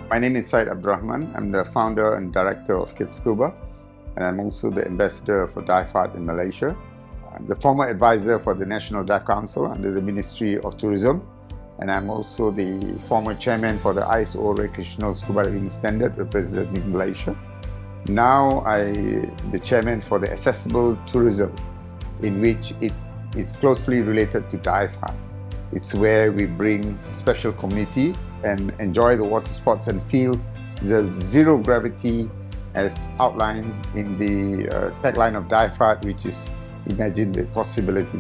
My name is Syed Abd Rahman. I'm the founder and director of Kids Scuba, and I'm also the ambassador for Diveheart in Malaysia. I'm the former advisor for the National Dive Council under the Ministry of Tourism, and I'm also the former chairman for the ISO Recreational Scuba Diving Standard representing Malaysia. Now I'm the chairman for the Accessible Tourism, in which it is closely related to Diveheart. It's where we bring special community and enjoy the water sports and feel the zero gravity as outlined in the tagline of Diveheart, which is imagine the possibility.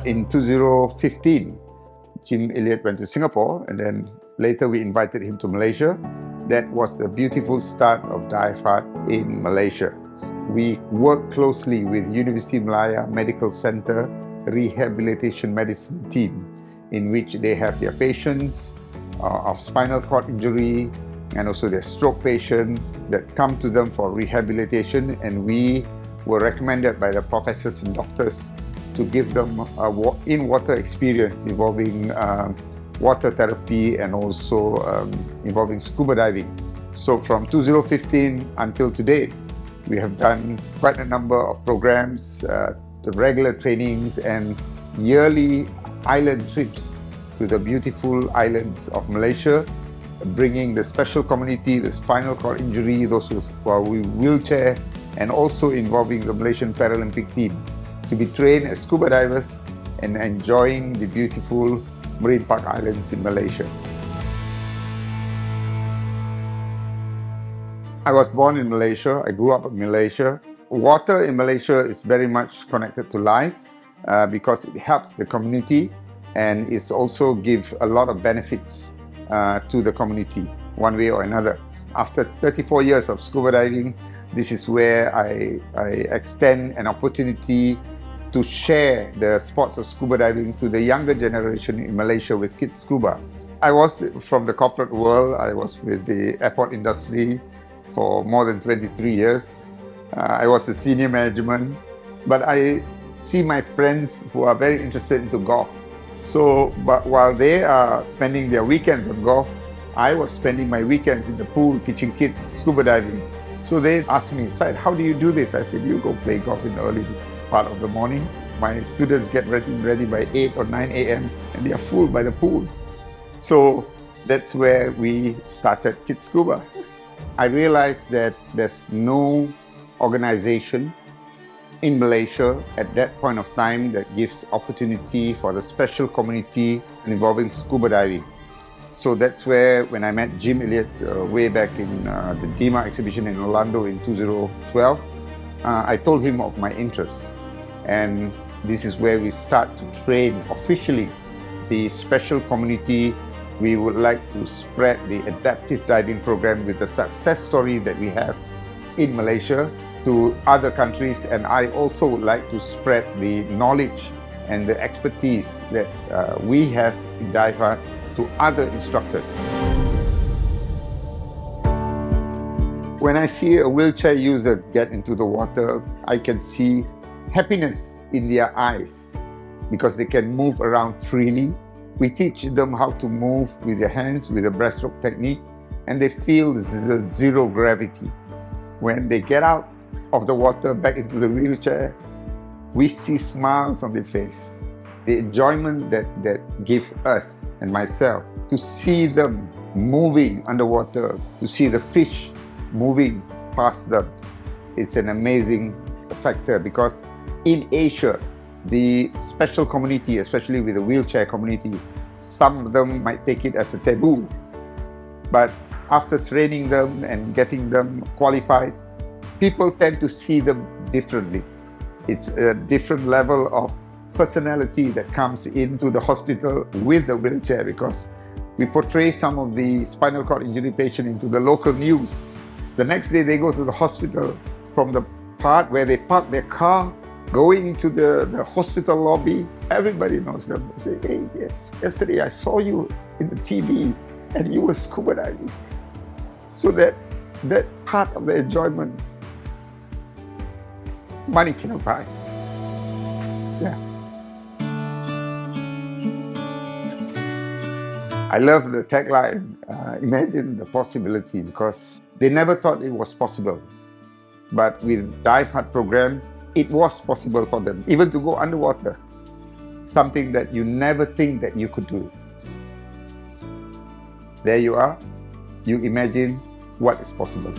In 2015, Jim Elliott went to Singapore, and then later we invited him to Malaysia. That was the beautiful start of Diveheart in Malaysia. We work closely with University Malaya Medical Center Rehabilitation Medicine team, in which they have their patients of spinal cord injury and also their stroke patient that come to them for rehabilitation, and we were recommended by the professors and doctors to give them a in-water experience involving water therapy and also involving scuba diving. So from 2015 until today, we have done quite a number of programs, the regular trainings and yearly island trips to the beautiful islands of Malaysia, bringing the special community, the spinal cord injury, those who are with wheelchair, and also involving the Malaysian Paralympic team to be trained as scuba divers and enjoying the beautiful Marine Park Islands in Malaysia. I was born in Malaysia. I grew up in Malaysia. Water in Malaysia is very much connected to life because it helps the community and it also gives a lot of benefits to the community one way or another. After 34 years of scuba diving, this is where I extend an opportunity to share the sports of scuba diving to the younger generation in Malaysia with Kids Scuba. I was from the corporate world. I was with the airport industry for more than 23 years. I was the senior management, but I see my friends who are very interested into golf. So, but while they are spending their weekends on golf, I was spending my weekends in the pool teaching kids scuba diving. So they asked me, Syed, how do you do this? I said, you go play golf in the early part of the morning. My students get ready by 8 or 9 a.m. and they are full by the pool. So that's where we started Kids Scuba. I realized that there's no organization in Malaysia at that point of time that gives opportunity for the special community involving scuba diving. So that's where, when I met Jim Elliott way back in the DEMA exhibition in Orlando in 2012, I told him of my interest. And this is where we start to train officially the special community. We would like to spread the adaptive diving program with the success story that we have in Malaysia to other countries, and I also would like to spread the knowledge and the expertise that we have in Diveheart to other instructors. When I see a wheelchair user get into the water, I can see happiness in their eyes because they can move around freely. We teach them how to move with their hands, with the breaststroke technique, and they feel the zero gravity. When they get out of the water back into the wheelchair, we see smiles on their face. The enjoyment that gives us and myself to see them moving underwater, to see the fish moving past them, it's an amazing factor because in Asia, the special community, especially with the wheelchair community, some of them might take it as a taboo. But after training them and getting them qualified, people tend to see them differently. It's a different level of personality that comes into the hospital with the wheelchair because we portray some of the spinal cord injury patient into the local news. The next day they go to the hospital from the part where they park their car going into the hospital lobby. Everybody knows them. They say, hey, yes, yesterday I saw you in the TV and you were scuba diving. So that part of the enjoyment, money cannot buy. Yeah. I love the tagline, imagine the possibility, because they never thought it was possible. But with Diveheart program, it was possible for them, even to go underwater, something that you never think that you could do. There you are, you imagine what is possible.